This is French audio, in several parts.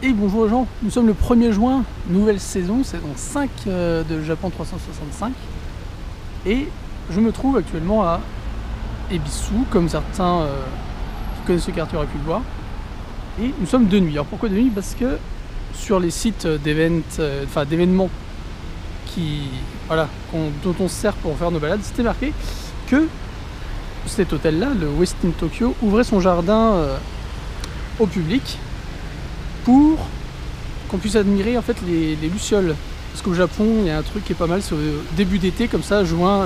Et bonjour aux gens, nous sommes le 1er juin, nouvelle saison 5 de Japon 365. Et je me trouve actuellement à Ebisu, comme certains qui connaissent ce quartier auraient pu le voir. Et nous sommes de nuit. Alors pourquoi de nuit? Parce que sur les sites d'événements dont on se sert pour faire nos balades, c'était marqué que cet hôtel-là, le Westin Tokyo, ouvrait son jardin au public pour qu'on puisse admirer en fait les lucioles. Parce qu'au Japon, il y a un truc qui est pas mal, c'est au début d'été, comme ça,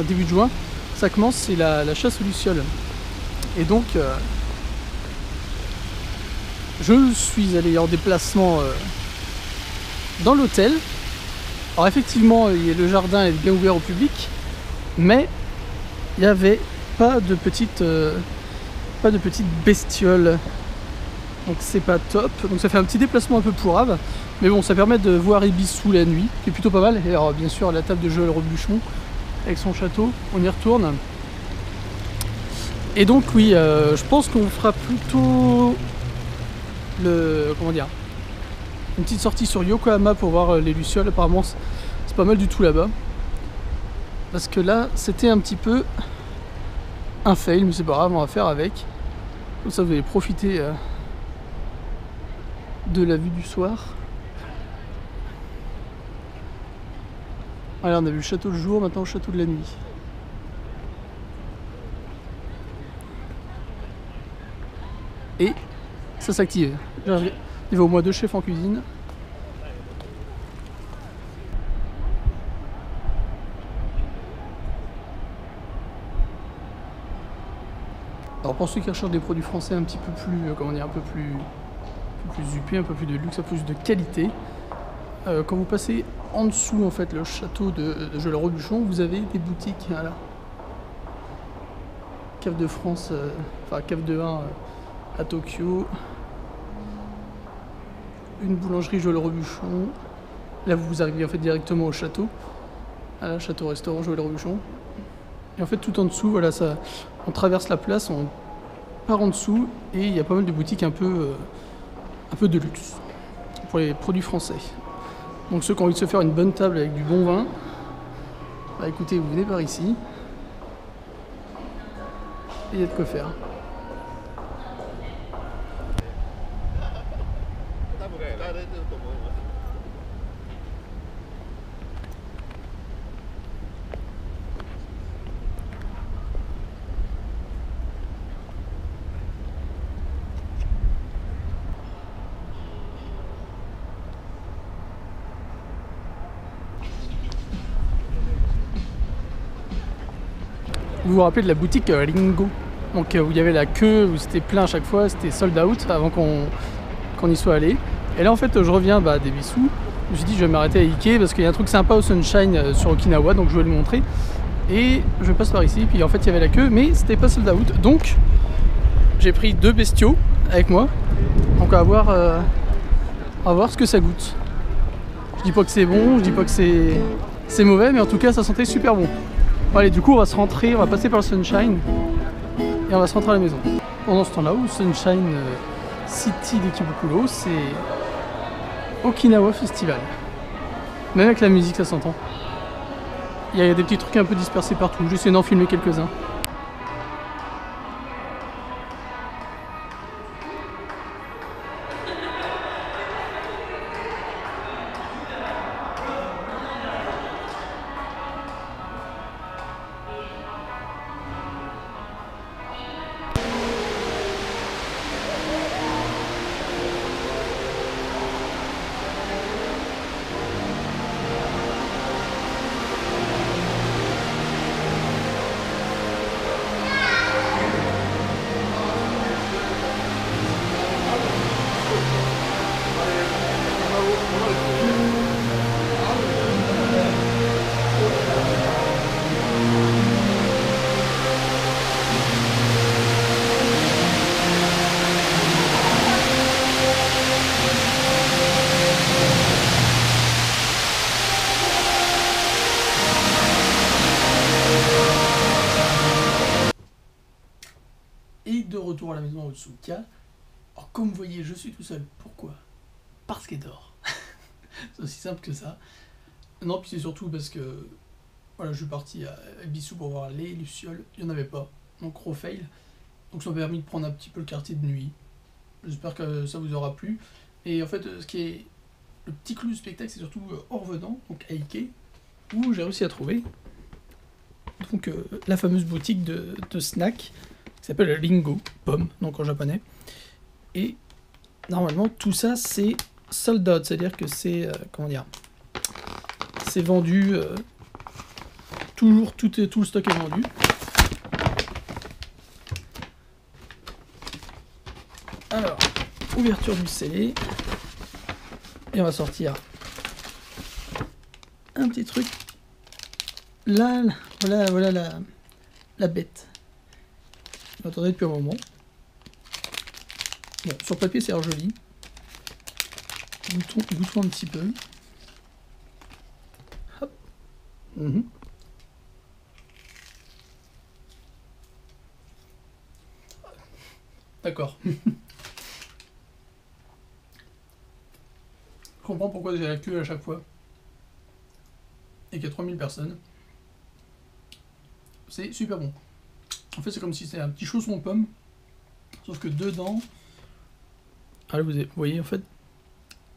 début de juin, ça commence, c'est la chasse aux lucioles. Et donc, je suis allé en déplacement dans l'hôtel. Alors effectivement, le jardin est bien ouvert au public, mais il n'y avait pas de petites bestioles. Donc c'est pas top, donc ça fait un petit déplacement un peu pourrave, mais bon, ça permet de voir Ebisu la nuit, qui est plutôt pas mal. Et alors bien sûr la table de Joël Robuchon avec son château, on y retourne. Et donc oui, je pense qu'on fera plutôt une petite sortie sur Yokohama pour voir les lucioles. Apparemment c'est pas mal du tout là-bas, parce que là c'était un petit peu un fail, mais c'est pas grave, on va faire avec. Comme ça vous allez profiter de la vue du soir. Voilà, on a vu le château le jour, maintenant le château de la nuit. Et ça s'active. Il va au moins 2 chefs en cuisine. Alors pour ceux qui recherchent des produits français un petit peu plus, un peu plus huppés, un peu plus de luxe, un peu plus de qualité, quand vous passez en dessous en fait le château de Joël Robuchon, vous avez des boutiques. Voilà. Cave de France, cave de 1 à Tokyo, une boulangerie Joël Robuchon. Là vous arrivez en fait directement au château. Voilà, château-restaurant Joël Robuchon. Et en fait tout en dessous, voilà, on traverse la place, on part en dessous et il y a pas mal de boutiques un peu de luxe pour les produits français. Donc ceux qui ont envie de se faire une bonne table avec du bon vin, bah écoutez, vous venez par ici et il y a de quoi faire. Vous vous rappelez de la boutique Ringo, donc où il y avait la queue, où c'était plein à chaque fois, c'était sold out avant qu'on y soit allé. Et là en fait je reviens d'Ebisu, je me suis dit je vais m'arrêter à Ike parce qu'il y a un truc sympa au Sunshine sur Okinawa, donc je vais le montrer. Et je passe par ici, puis en fait il y avait la queue, mais c'était pas sold out, donc j'ai pris 2 bestiaux avec moi. Donc on va voir ce que ça goûte. Je dis pas que c'est bon, je dis pas que c'est mauvais, mais en tout cas ça sentait super bon. Bon, allez, du coup on va passer par le Sunshine et on va se rentrer à la maison. Pendant ce temps-là, au Sunshine City d'Ikebukuro, c'est Okinawa Festival. Même avec la musique ça s'entend. Il y a des petits trucs un peu dispersés partout, j'essaie d'en filmer quelques-uns. Et de retour à la maison à Otsuka. Alors comme vous voyez, je suis tout seul. Pourquoi? parce qu'elle dort. C'est aussi simple que ça. Non, puis c'est surtout parce que voilà, je suis parti à Bissou pour voir les lucioles, il n'y en avait pas, donc gros fail. Donc ça m'a permis de prendre un petit peu le quartier de nuit. J'espère que ça vous aura plu. Et en fait, ce qui est le petit clou du spectacle, c'est surtout en revenant, donc à Ikea, où j'ai réussi à trouver donc la fameuse boutique de snack qui s'appelle Lingo, pomme, donc en japonais. Et normalement, tout ça, c'est sold out, c'est-à-dire que c'est, comment dire, c'est vendu, toujours, tout le stock est vendu. Alors, ouverture du scellé, et on va sortir un petit truc. Là, voilà la bête. On attendait depuis un moment. Bon, sur papier, c'est joli. Goûtons un petit peu. Hop. D'accord. Je comprends pourquoi j'ai la queue à chaque fois. Et qu'il y a 3000 personnes. C'est super bon. En fait, c'est comme si c'était un petit chausson aux pommes. Sauf que dedans... Ah là, vous voyez, en fait,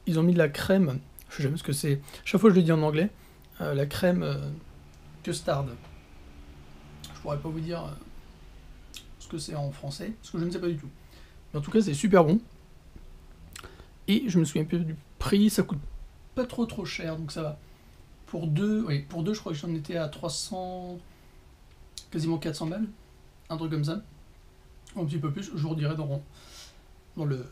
ils ont mis de la crème. Je sais jamais ce que c'est. Chaque fois, je le dis en anglais. La crème custard. Je pourrais pas vous dire ce que c'est en français, parce que je ne sais pas du tout. Mais en tout cas, c'est super bon. Et je me souviens plus du prix. Ça coûte pas trop cher, donc ça va. Pour deux, oui, pour deux, je crois que j'en étais à 300... quasiment 400 balles. Un truc comme ça. Un petit peu plus, je vous redirai dans le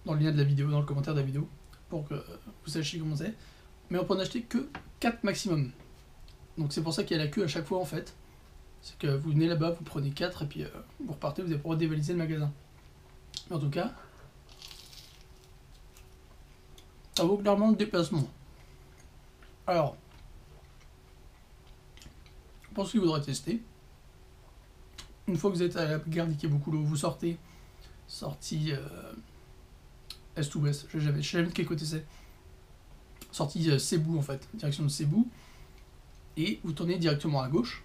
lien de la vidéo, dans le commentaire de la vidéo, pour que vous sachiez comment c'est. Mais on peut en acheter que 4 maximum. Donc c'est pour ça qu'il y a la queue à chaque fois en fait. C'est que vous venez là-bas, vous prenez 4 et puis vous repartez, vous allez pouvoir dévaliser le magasin. Mais en tout cas, ça vaut clairement le déplacement. Alors, pour ceux qui voudraient tester, une fois que vous êtes à la gare d'Ikebukuro, vous sortie est ou ouest, je sais jamais de quel côté c'est. Sortie Cebu en fait, direction de Cebu. Et vous tournez directement à gauche.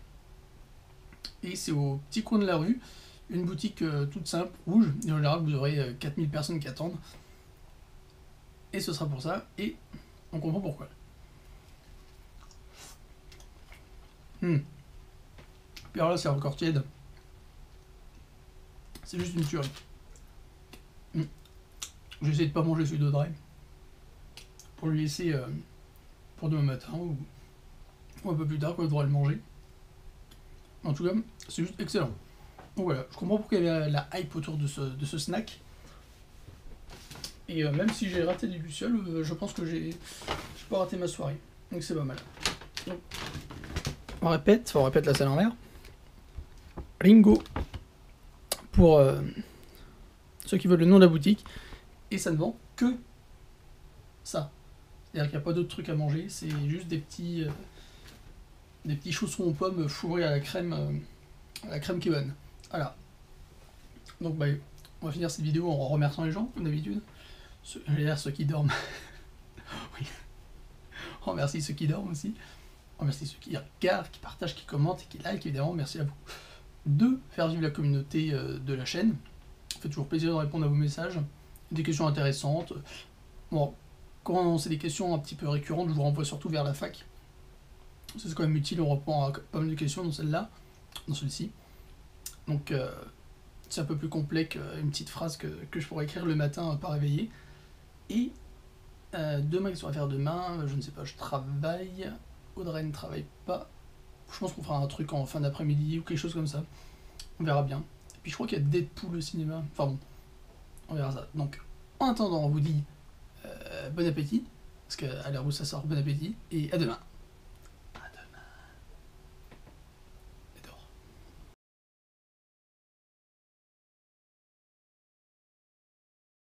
Et c'est au petit coin de la rue, une boutique toute simple, rouge. Et en général, vous aurez 4000 personnes qui attendent. Et ce sera pour ça. Et on comprend pourquoi. Puis alors là, c'est encore tiède. C'est juste une tuerie. J'ai essayé de pas manger celui d'Audrey pour lui laisser pour demain matin ou un peu plus tard quand il devra le manger. En tout cas, c'est juste excellent. Donc voilà, je comprends pourquoi il y avait la hype autour de ce snack. Et même si j'ai raté des lucioles, je pense que j'ai pas raté ma soirée. Donc c'est pas mal. Donc, on répète la salle en l'air. Ringo pour ceux qui veulent le nom de la boutique. Et ça ne vend que ça. C'est-à-dire qu'il n'y a pas d'autres trucs à manger, c'est juste des petits chaussons aux pommes fourrés à la crème qui est bonne. Voilà. Donc bah, on va finir cette vidéo en remerciant les gens, comme d'habitude. J'allais dire ceux qui dorment. Oui. On remercie ceux qui dorment aussi. On remercie ceux qui regardent, qui partagent, qui commentent et qui like, évidemment. Merci à vous de faire vivre la communauté de la chaîne. Ça fait toujours plaisir de répondre à vos messages. Des questions intéressantes. Bon, quand c'est des questions un petit peu récurrentes, je vous renvoie surtout vers la fac. C'est quand même utile, on reprend pas mal de questions dans celle-là, dans celle-ci. Donc c'est un peu plus complet qu'une petite phrase que je pourrais écrire le matin pas réveillé. Et demain, qu'est-ce qu'on va faire demain? Je ne sais pas, je travaille. Audrey ne travaille pas. Je pense qu'on fera un truc en fin d'après-midi ou quelque chose comme ça. On verra bien. Et puis je crois qu'il y a Deadpool au cinéma. Enfin bon, on verra ça. Donc en attendant, on vous dit bon appétit. Parce qu'à l'heure où ça sort, bon appétit. Et à demain.